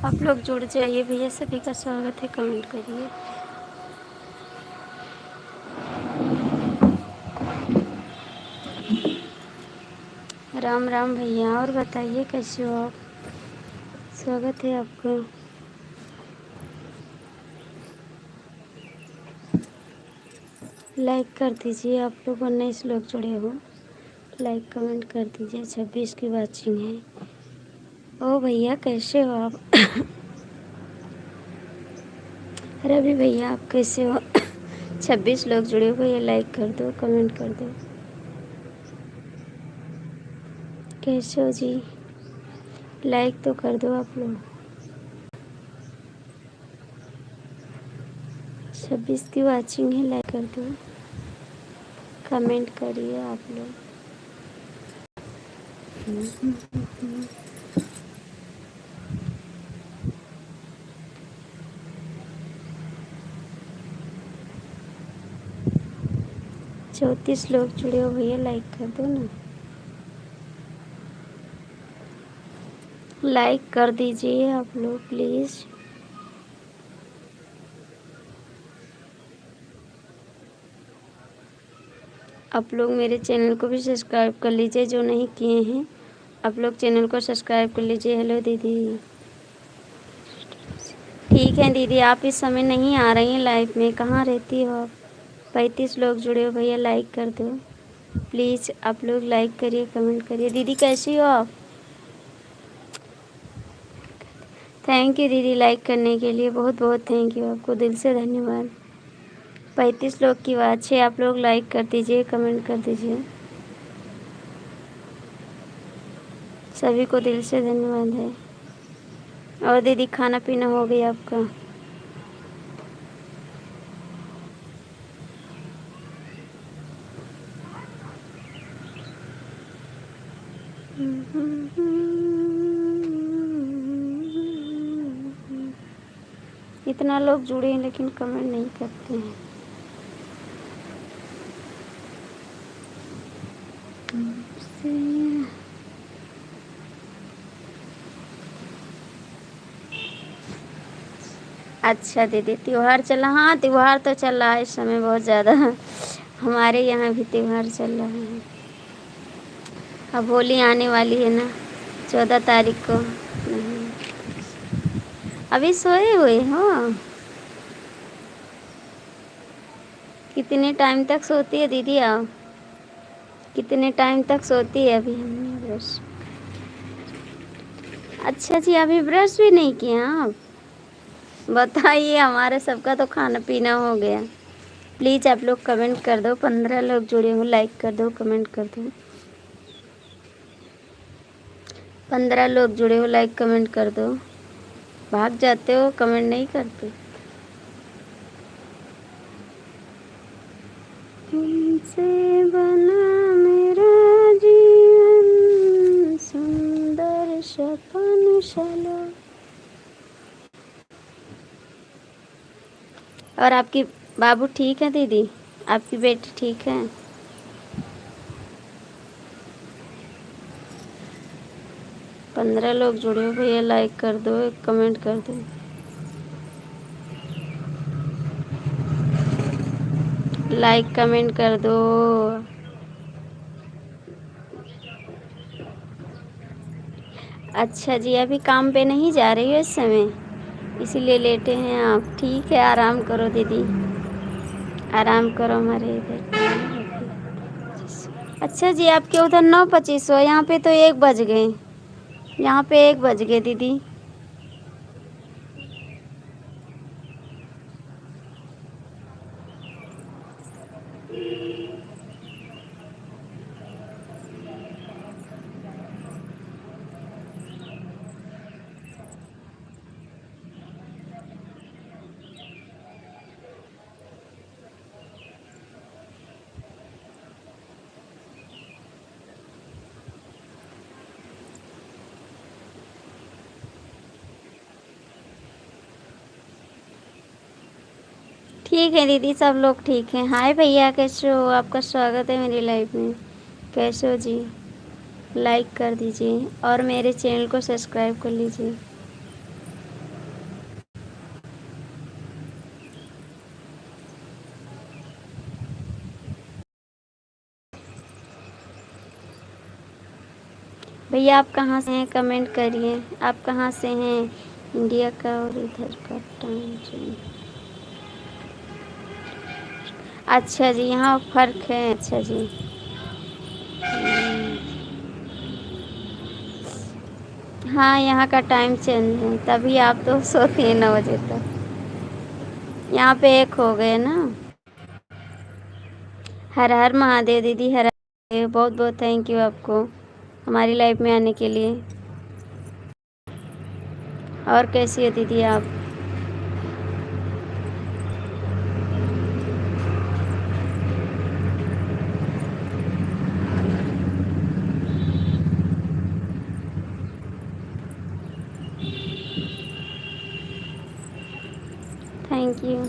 आप लोग जुड़ जाइए भैया, सभी का स्वागत है, कमेंट करिए। राम राम भैया, और बताइए कैसे हो आप? स्वागत है आपका। लाइक कर दीजिए, आप लोग 19 लोग जुड़े हो, लाइक कमेंट कर दीजिए। 26 की वाचिंग है। ओ भैया कैसे हो आप? रवि भैया आप कैसे हो? 26 लोग जुड़े हो भैया, लाइक कर दो, कमेंट कर दो। कैसे हो जी? लाइक तो कर दो आप लोग। 26 की वाचिंग है, लाइक कर दो, कमेंट करिए आप लोग। 34 लोग जुड़े हो भैया, लाइक कर दो ना, लाइक कर दीजिए आप लोग प्लीज़। आप लोग मेरे चैनल को भी सब्सक्राइब कर लीजिए, जो नहीं किए हैं आप लोग चैनल को सब्सक्राइब कर लीजिए। हेलो दीदी। ठीक है दीदी, आप इस समय नहीं आ रही हैं लाइव में, कहाँ रहती हो आप? 35 लोग जुड़े हो भैया, लाइक कर दो प्लीज़। आप लोग लाइक करिए, कमेंट करिए। दीदी कैसी हो आप? थैंक यू दीदी, लाइक करने के लिए बहुत बहुत थैंक यू, आपको दिल से धन्यवाद। 35 लोग की बात है, आप लोग लाइक कर दीजिए, कमेंट कर दीजिए। सभी को दिल से धन्यवाद है। और दीदी खाना पीना हो गया आपका? इतना लोग जुड़े हैं लेकिन कमेंट नहीं करते हैं। अच्छा दीदी, त्योहार चला? हाँ, त्योहार तो चल रहा है इस समय बहुत ज़्यादा। हमारे यहाँ भी त्योहार चल रहा है। अब होली आने वाली है ना, 14 तारीख को। नहीं, अभी सोए हुए हो? कितने टाइम तक सोती है दीदी आप? कितने टाइम तक सोती है? अभी हमने ब्रश। अच्छा जी, अभी ब्रश भी नहीं किया आप? बताइए, हमारे सबका तो खाना पीना हो गया। प्लीज़ आप लोग कमेंट कर दो। 15 लोग जुड़े हो, लाइक कर दो, कमेंट कर दो। 15 लोग जुड़े हो, लाइक कमेंट कर दो। भाग जाते हो, कमेंट नहीं करते। तुमसे बना मेरा जीवन, सुंदर सपन चलो। और आपकी बाबू ठीक है दीदी? आपकी बेटी ठीक है? पंद्रह लोग जुड़े हो भैया, लाइक कर दो, एक कमेंट कर दो। लाइक कमेंट कर दो। अच्छा जी, अभी काम पे नहीं जा रही हो इस समय, इसीलिए लेटे हैं आप? ठीक है, आराम करो दीदी, आराम करो। हमारे इधर अच्छा जी, आपके उधर 9:25 हो, यहाँ पे तो 1 बज गए। यहाँ पे 1 बज गए दीदी। ठीक है दीदी, सब लोग ठीक हैं। हाय भैया, कैसे हो? आपका स्वागत है मेरी लाइफ में। कैसे हो जी? लाइक कर दीजिए और मेरे चैनल को सब्सक्राइब कर लीजिए। भैया आप कहाँ से हैं? कमेंट करिए, आप कहाँ से हैं? इंडिया का और इधर का टाइम जोन। अच्छा जी, यहाँ फ़र्क है। अच्छा जी। हाँ, यहाँ का टाइम चेंज है, तभी आप तो सोती हैं 9 बजे तक। यहाँ पे 1 हो गए ना। हर हर महादेव दीदी, हर हर महादेव। बहुत बहुत थैंक यू आपको हमारी लाइफ में आने के लिए। और कैसी हो दीदी आप? Thank you.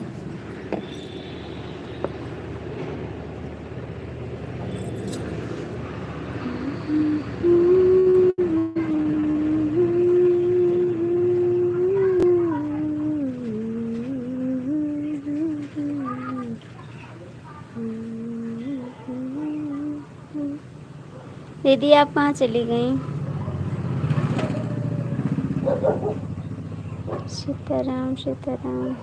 दीदी आप कहाँ चली गई? सीताराम सीताराम।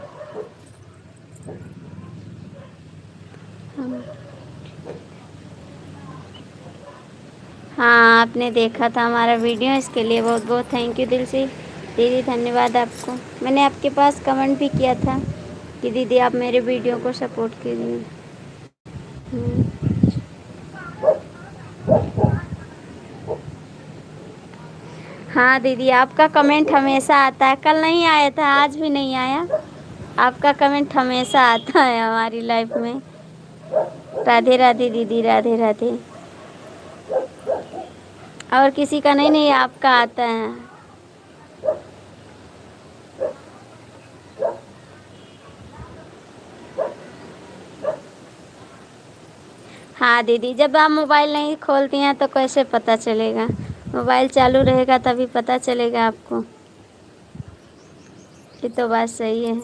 हाँ, आपने देखा था हमारा वीडियो, इसके लिए बहुत बहुत थैंक यू दिल से दीदी, धन्यवाद आपको। मैंने आपके पास कमेंट भी किया था कि दीदी आप मेरे वीडियो को सपोर्ट कीजिए। हाँ दीदी, आपका कमेंट हमेशा आता है। कल नहीं आया था, आज भी नहीं आया। आपका कमेंट हमेशा आता है हमारी लाइफ में। राधे राधे दीदी, राधे राधे। और किसी का नहीं, नहीं आपका आता है। हाँ दीदी, जब आप मोबाइल नहीं खोलती हैं तो कैसे पता चलेगा? मोबाइल चालू रहेगा तभी पता चलेगा आपको। ये तो बात सही है।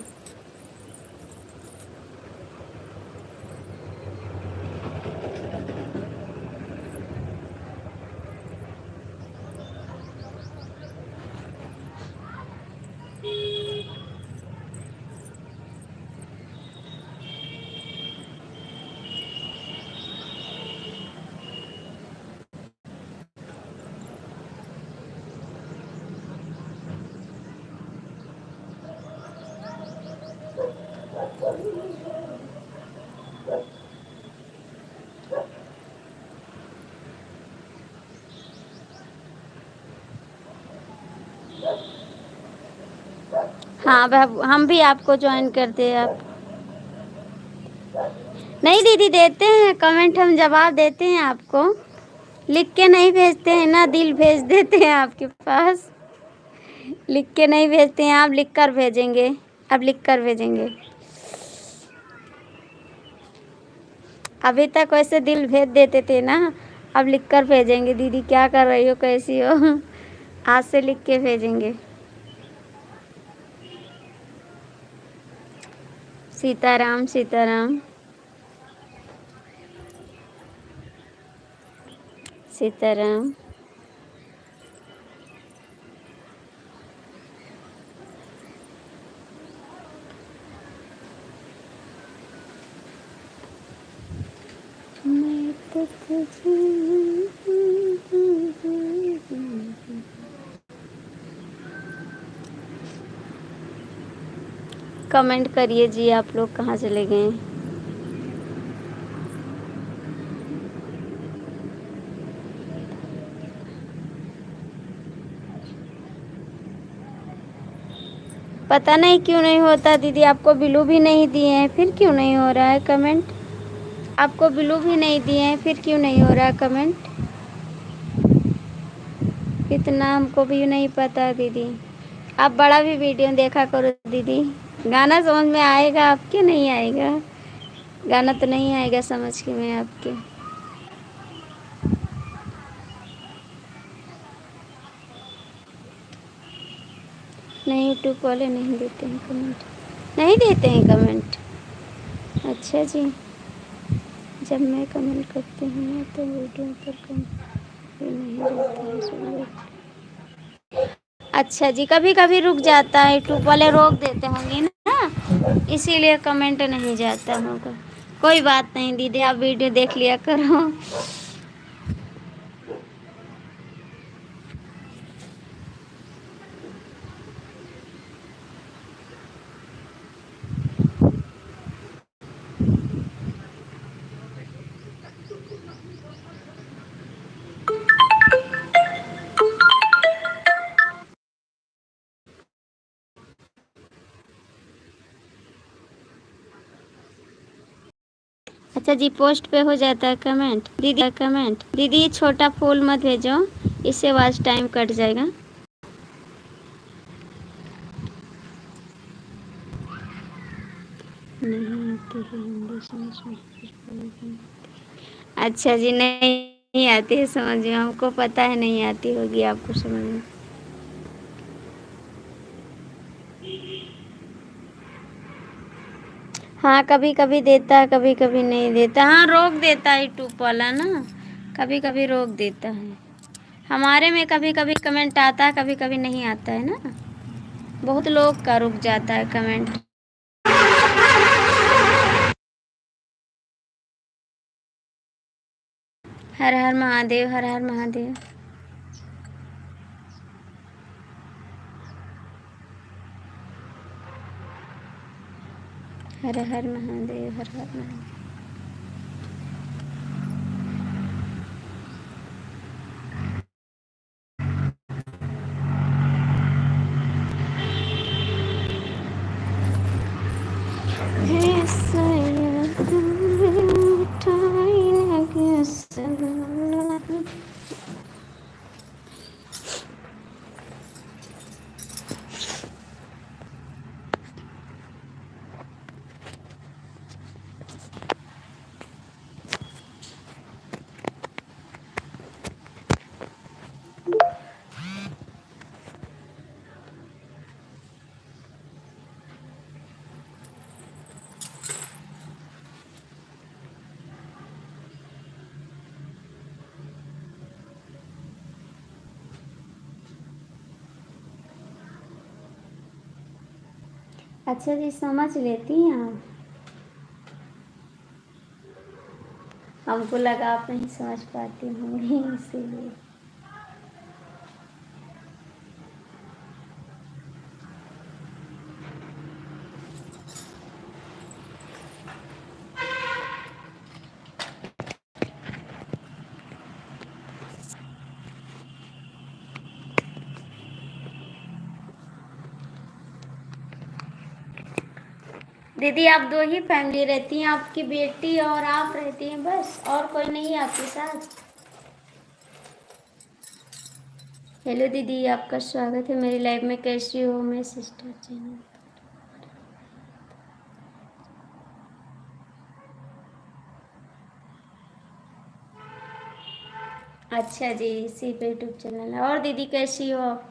हाँ हम भी आपको ज्वाइन करते हैं। आप नहीं दीदी, देते हैं कमेंट, हम जवाब देते हैं आपको। लिख के नहीं भेजते हैं ना, दिल भेज देते हैं आपके पास। लिख के नहीं भेजते हैं, आप लिख कर भेजेंगे। अब लिख कर भेजेंगे। अभी तक वैसे दिल भेज देते थे ना, अब लिख कर भेजेंगे। दीदी क्या कर रही हो, कैसी हो, आज से लिख के भेजेंगे। सीताराम सीताराम सीताराम। मैं तो कमेंट करिए जी, आप लोग कहाँ चले गए? पता नहीं क्यों नहीं होता दीदी, आपको बिलू भी नहीं दिए हैं, फिर क्यों नहीं हो रहा है कमेंट? आपको बिलू भी नहीं दिए हैं, फिर क्यों नहीं हो रहा है कमेंट? इतना हमको भी नहीं पता दीदी। आप बड़ा भी वीडियो देखा करो दीदी, गाना समझ में आएगा आपके, नहीं आएगा? गाना तो नहीं आएगा समझ के में आपके। नहीं, यूट्यूब वाले नहीं देते हैं कमेंट, नहीं देते हैं कमेंट। अच्छा जी, जब मैं कमेंट करती हूँ ना तो वीडियो पर कमेंट नहीं रहता है। अच्छा जी, कभी कभी रुक जाता है, यूट्यूब वाले रोक देते होंगे ना, इसीलिए कमेंट नहीं जाता होगा। कोई बात नहीं दीदी, आप वीडियो देख लिया करो। अच्छा जी, पोस्ट पे हो जाता है कमेंट दीदी? कमेंट दीदी, छोटा फूल मत भेजो, इससे वॉच टाइम कट जाएगा। नहीं आती है हिंदी समझ में। अच्छा जी, नहीं आती है समझ में, हमको पता है नहीं आती होगी आपको समझ में। हाँ, कभी कभी देता है, कभी कभी नहीं देता। हाँ, रोक देता है यूट्यूब वाला ना, कभी कभी रोक देता है। हमारे में कभी कभी कमेंट आता है, कभी कभी नहीं आता है ना, बहुत लोग का रुक जाता है कमेंट। हर हर महादेव, हर हर महादेव। हर हर महादेव, हर हर महादेव। अच्छा जी, समझ लेती हैं आप। हमको लगा आप नहीं समझ पाती होंगी इसीलिए। दीदी आप दो ही फैमिली रहती हैं, आपकी बेटी और आप रहती हैं बस, और कोई नहीं है आपके साथ? हेलो दीदी, आपका स्वागत है मेरी लाइफ में। कैसी हो? मैं सिस्टर चैनल। अच्छा जी, इसी पे यूट्यूब चैनल है। और दीदी कैसी हो आप?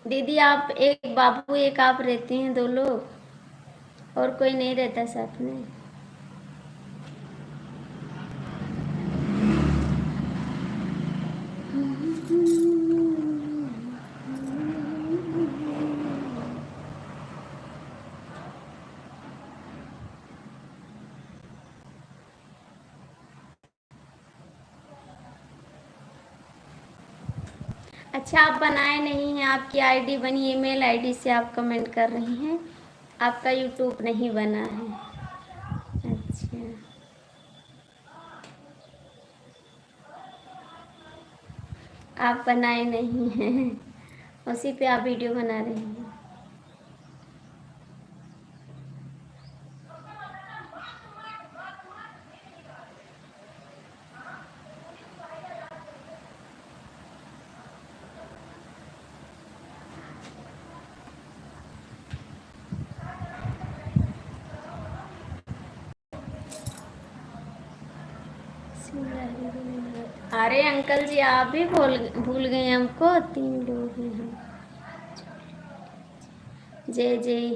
दीदी आप एक बाबू एक आप रहते हैं, दो लोग, और कोई नहीं रहता साथ में? अच्छा, आप बनाए नहीं हैं, आपकी आईडी बनी, ईमेल आईडी से आप कमेंट कर रही हैं, आपका यूट्यूब नहीं बना है। अच्छा, आप बनाए नहीं हैं, उसी पे आप वीडियो बना रही हैं। अरे अंकल जी, आप भी भूल भूल गए हमको, तीन लोग हैं हम। जय जय।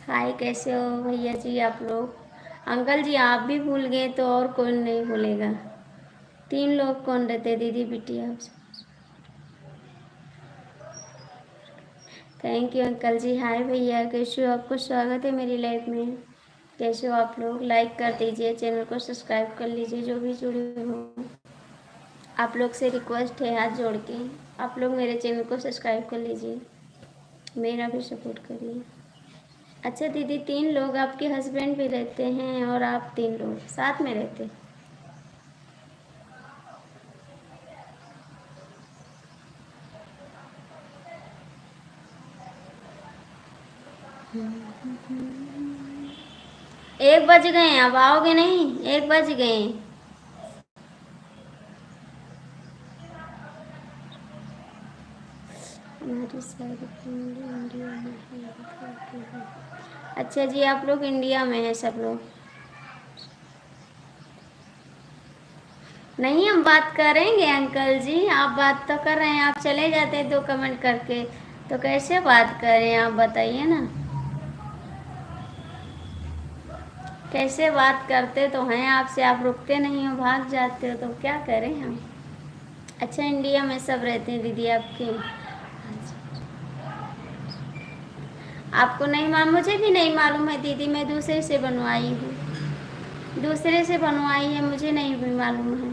हाय, कैसे हो भैया जी आप लोग? अंकल जी आप भी भूल गए तो और कौन नहीं भूलेगा। तीन लोग कौन रहते दीदी बिटिया आप? थैंक यू अंकल जी। हाय भैया, कैसे हो? आपको स्वागत है मेरी लाइफ में। कैसे हो आप लोग? लाइक कर दीजिए, चैनल को सब्सक्राइब कर लीजिए जो भी जुड़े हो। आप लोग से रिक्वेस्ट है हाथ जोड़ के, आप लोग मेरे चैनल को सब्सक्राइब कर लीजिए, मेरा भी सपोर्ट करिए। अच्छा दीदी, तीन लोग, आपके हस्बैंड भी रहते हैं और आप तीन लोग साथ में रहते? एक बज गए हैं, अब आओगे नहीं? एक बज गए हैं। हमारी सारी फैमिली इंडिया में है। अच्छा जी, आप लोग इंडिया में हैं सब लोग? नहीं, हम बात करेंगे अंकल जी, आप बात तो कर रहे हैं, आप चले जाते हैं दो कमेंट करके, तो कैसे बात करें आप बताइए ना। कैसे बात करते तो हैं आपसे, आप रुकते नहीं हो, भाग जाते हो, तो क्या करें हम। अच्छा, इंडिया में सब रहते हैं दीदी आपके? आपको नहीं मालूम? मुझे भी नहीं मालूम है दीदी, मैं दूसरे से बनवाई हूँ, दूसरे से बनवाई है, मुझे नहीं भी मालूम है।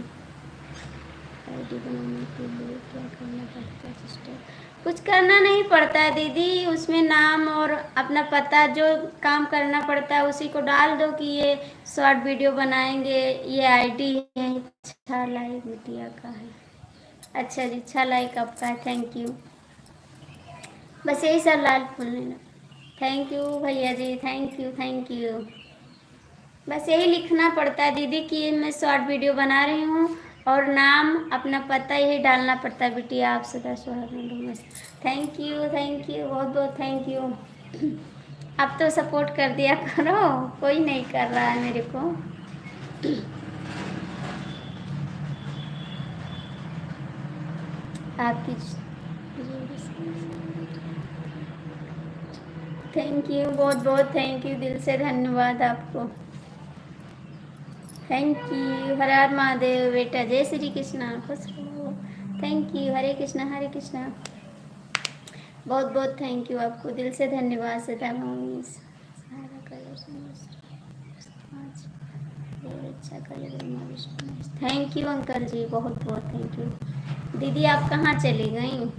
आईडी बनाने के लिए क्या करना पड़ता है सिस्टर? कुछ करना नहीं पड़ता है दीदी, उसमें नाम और अपना पता जो काम करना पड़ता है उसी को डाल दो कि ये शॉर्ट वीडियो बनाएंगे, ये आईडी है। अच्छा लाइक मीडिया का है। अच्छा जी, अच्छा लाइक आपका है, थैंक यू। बस यही सब लाल फूल लेना। थैंक यू भैया जी, थैंक यू थैंक यू। बस यही लिखना पड़ता है दीदी कि मैं शॉर्ट वीडियो बना रही हूँ, और नाम अपना पता यही डालना पड़ता है। बिटिया आप सदा सुहागन। थैंक यू बहुत बहुत थैंक यू। अब तो सपोर्ट कर दिया करो, कोई नहीं कर रहा है मेरे को। आपकी थैंक यू, बहुत बहुत थैंक यू, दिल से धन्यवाद आपको। Thank you. हर हर महादेव बेटा, जय श्री कृष्णा, खुश रहो। Thank you. हरे कृष्णा हरे कृष्णा। बहुत बहुत थैंक यू आपको, दिल से धन्यवाद सीता मम्मी। सारा कलेक्शन आज बहुत अच्छा कलेक्शन। थैंक यू अंकल जी, बहुत बहुत थैंक यू। दीदी आप कहाँ चली गई?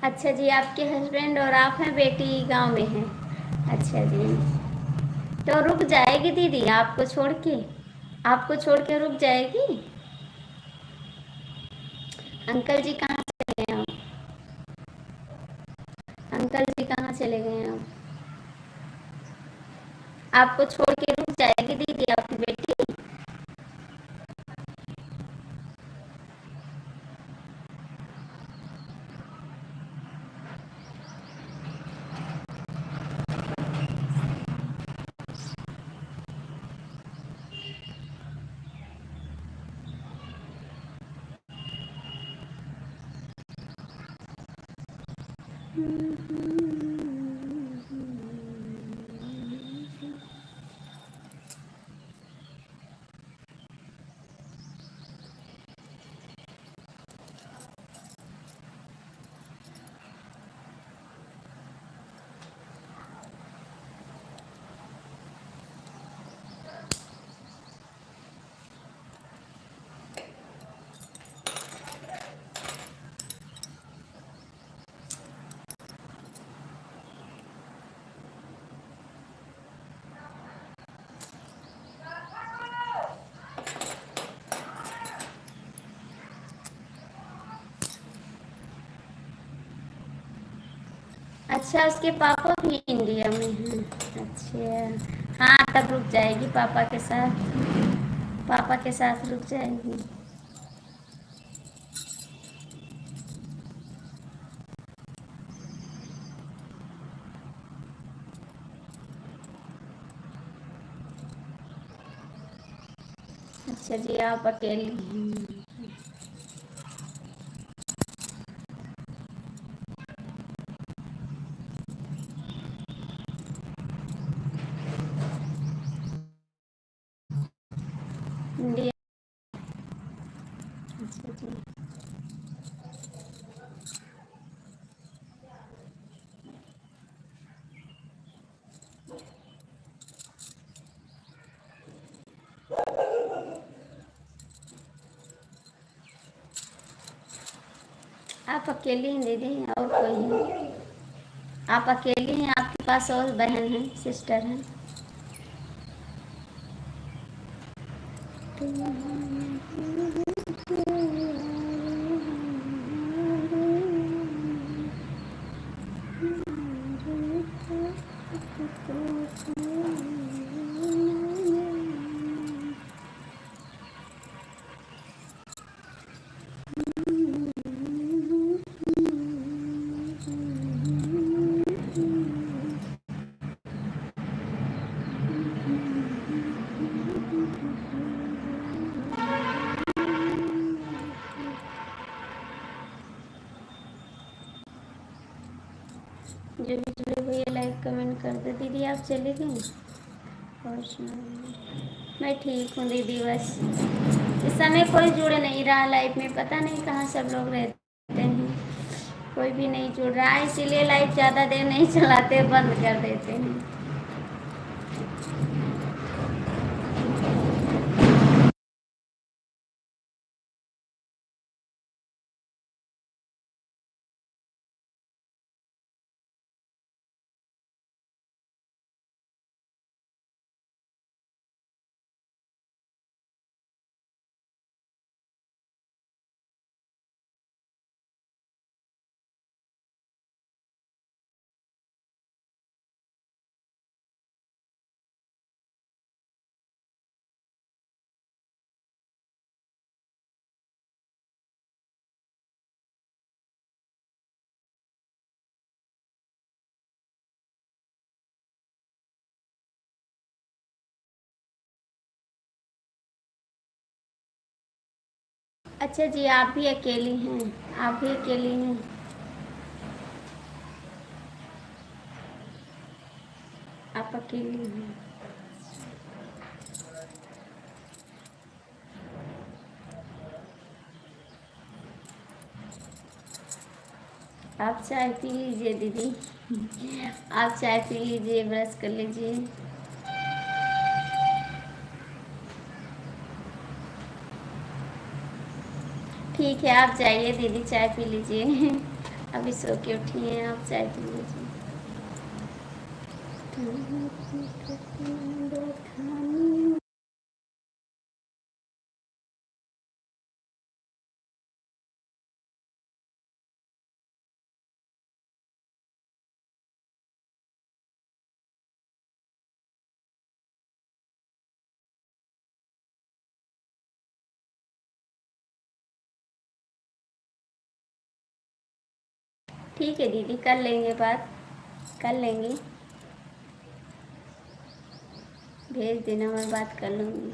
अच्छा जी, आपके हस्बैंड और आप हैं, बेटी गांव में हैं? अच्छा जी, तो रुक जाएगी दीदी आपको छोड़ के? आपको छोड़ के रुक जाएगी? अंकल जी कहाँ चले गए आप? अंकल जी कहाँ चले गए आप? आपको छोड़ के रुक जाएगी दीदी आपकी बेटी? अच्छा, उसके पापा भी इंडिया में हैं? अच्छा, हाँ तब रुक जाएगी पापा के साथ। पापा के साथ रुक जाएगी। अच्छा जी, आप अकेली हैं? इंडिया? अच्छा जी, आप अकेली हैं दीदी और कोई है? आप अकेली हैं, आपके पास और बहन है, सिस्टर हैं? जो भी जुड़े हुए लाइक कमेंट कर दे। दीदी आप चली गई? और सुनाइए। मैं ठीक हूँ दीदी, बस इस समय कोई जुड़ नहीं रहा लाइफ में, पता नहीं कहाँ सब लोग रहते हैं। कोई भी नहीं जुड़ रहा है, इसीलिए लाइफ ज़्यादा देर नहीं चलाते, बंद कर देते हैं। अच्छा जी, आप भी अकेली हैं? आप भी अकेली हैं? आप अकेली हैं? आप चाय पी लीजिए दीदी। आप चाय पी लीजिए, ब्रश कर लीजिए। ठीक है, आप जाइए दीदी, चाय पी लीजिए। अभी सो के उठी हैं आप, चाय पी लीजिए। ठीक है दीदी, कर लेंगे बात, कर लेंगे। भेज देना, मैं बात कर लूँगी।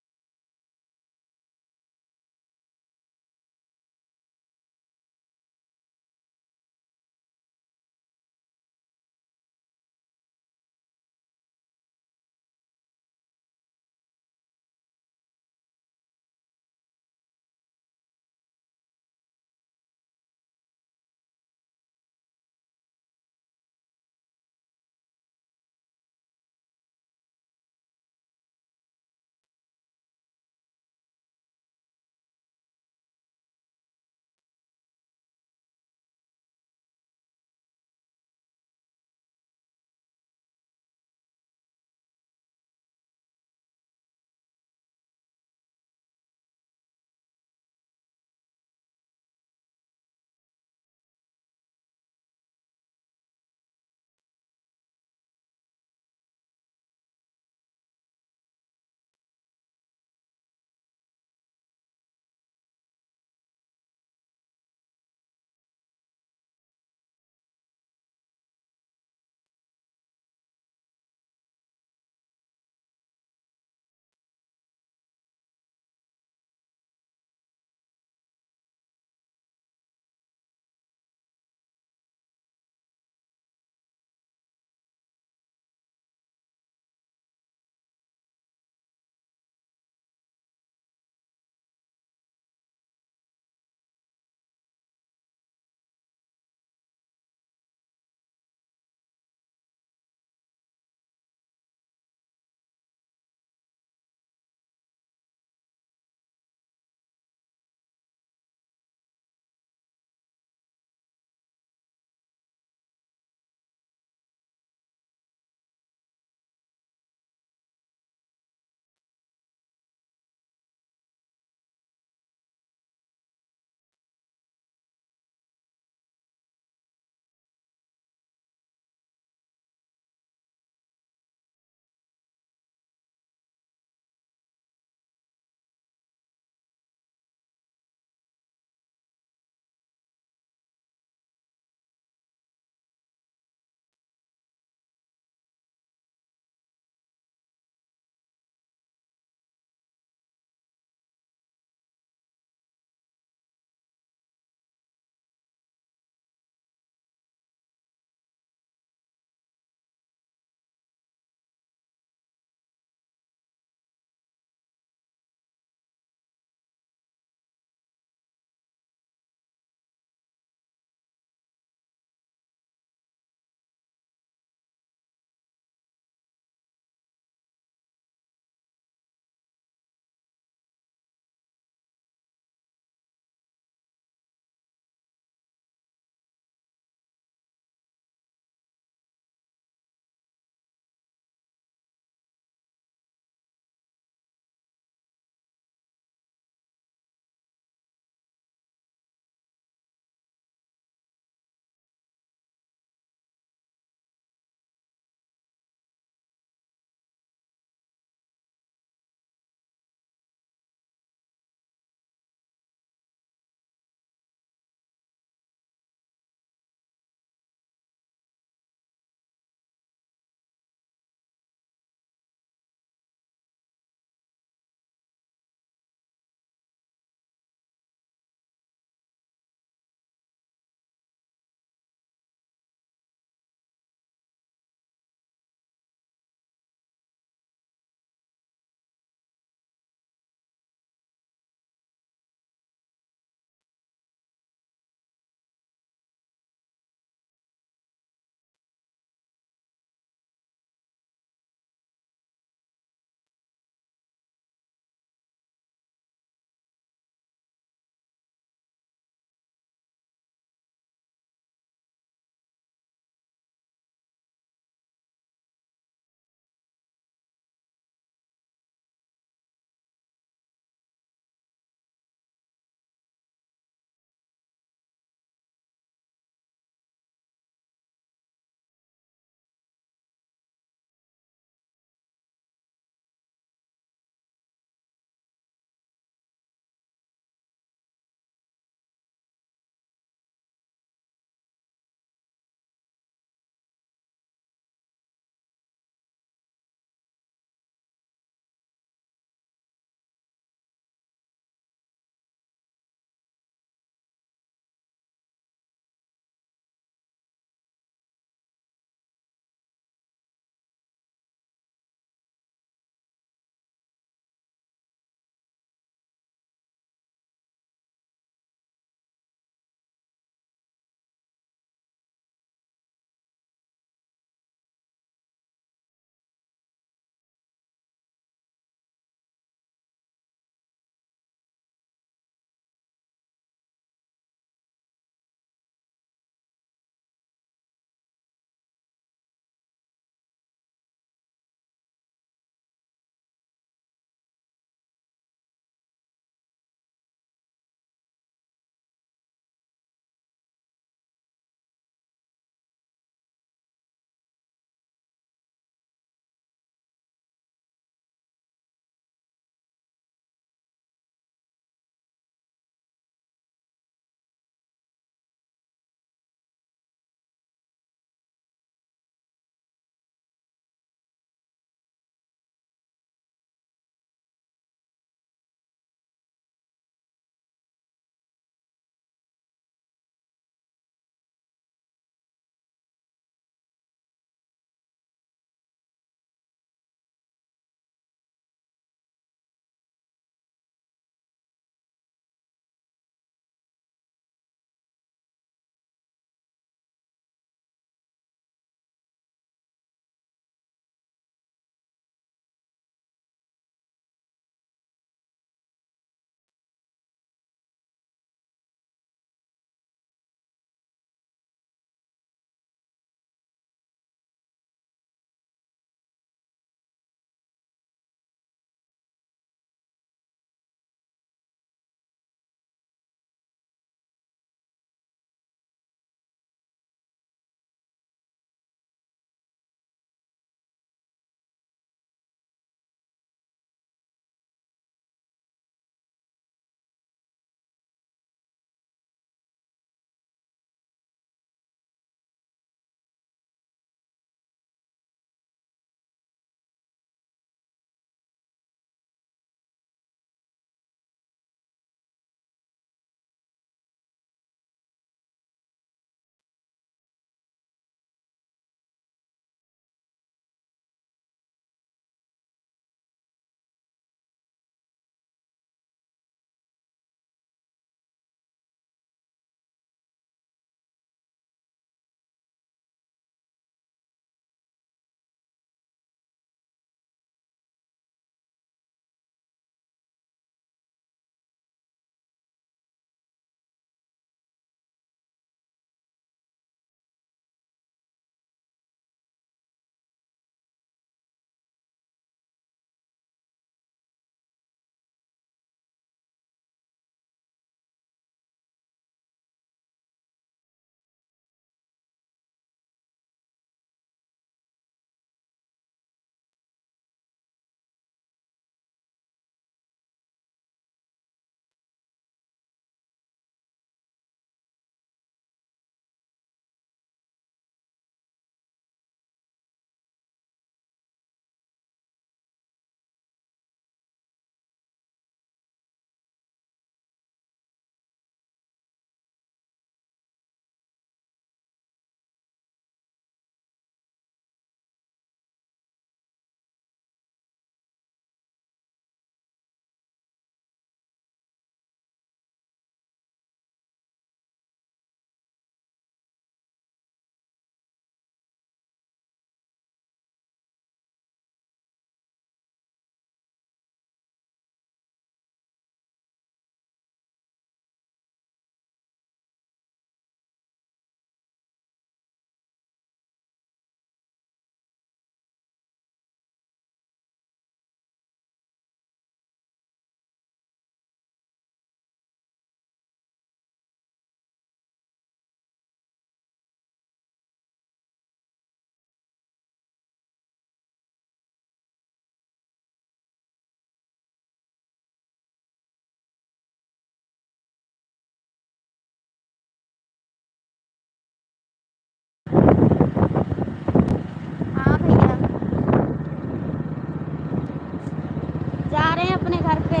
हैं अपने घर पे?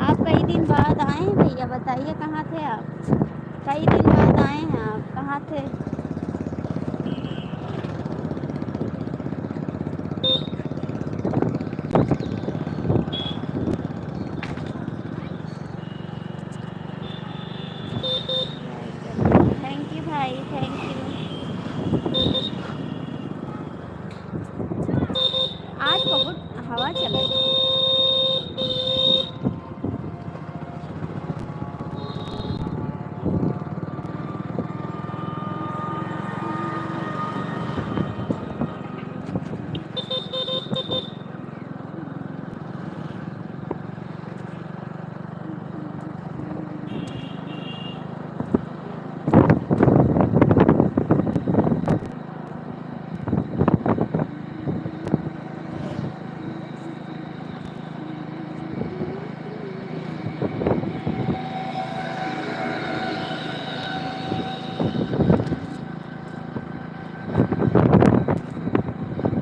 आप कई दिन बाद आए हैं भैया, बताइए कहाँ थे आप? कई दिन बाद आए हैं आप, कहाँ थे? थैंक यू भाई, थैंक यू। आज बहुत हवा चला है।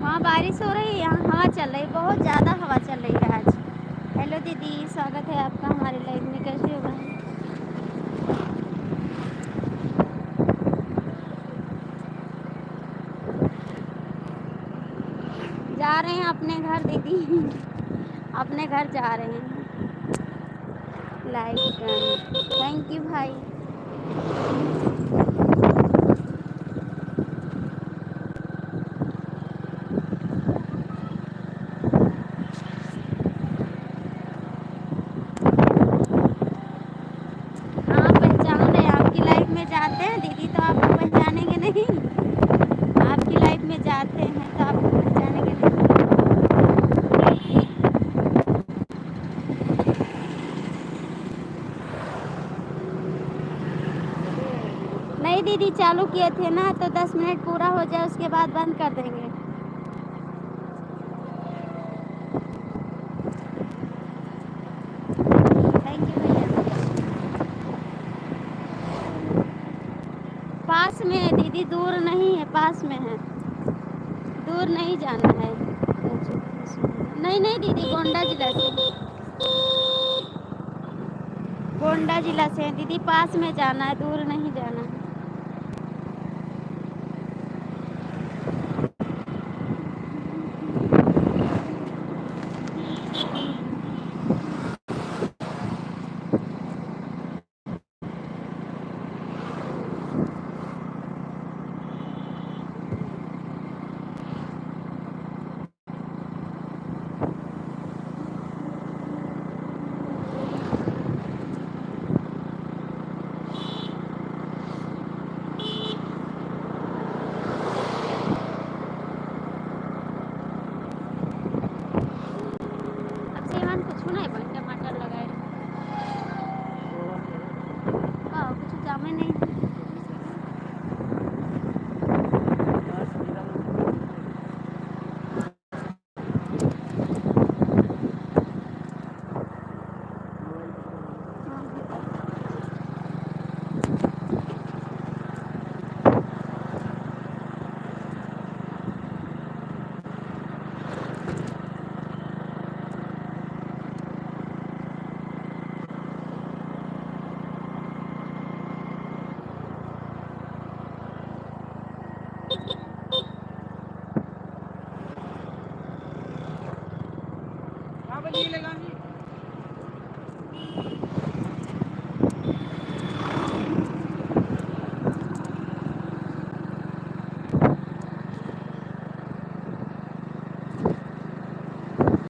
वहाँ बारिश हो रही है, यहाँ हवा चल रही है, बहुत ज़्यादा हवा चल रही है आज। हेलो दीदी, स्वागत है आपका हमारे लाइव में। कैसे हो भाई? जा रहे हैं अपने घर दीदी, अपने घर जा रहे हैं लाइव करने। थैंक यू भाई। हाँ पहचान रहे, आपकी लाइफ में जाते हैं दीदी तो आपको पहचानेंगे नहीं? आपकी लाइफ में जाते हैं तो आपको पहचानेंगे नहीं? नहीं दीदी, चालू किए थे ना, तो 10 मिनट पूरा हो जाए उसके बाद बंद कर देंगे। थैंक यू भैया। पास में है दीदी, दूर नहीं है, पास में है, दूर नहीं जाना है। नहीं नहीं दीदी, गोंडा जिला से, गोंडा जिला से है दीदी, पास में जाना है, दूर नहीं जाना है। अब सेवन कुछ नहीं बन, टमाटर लगाए कुछ जामे नहीं। बजे लगानी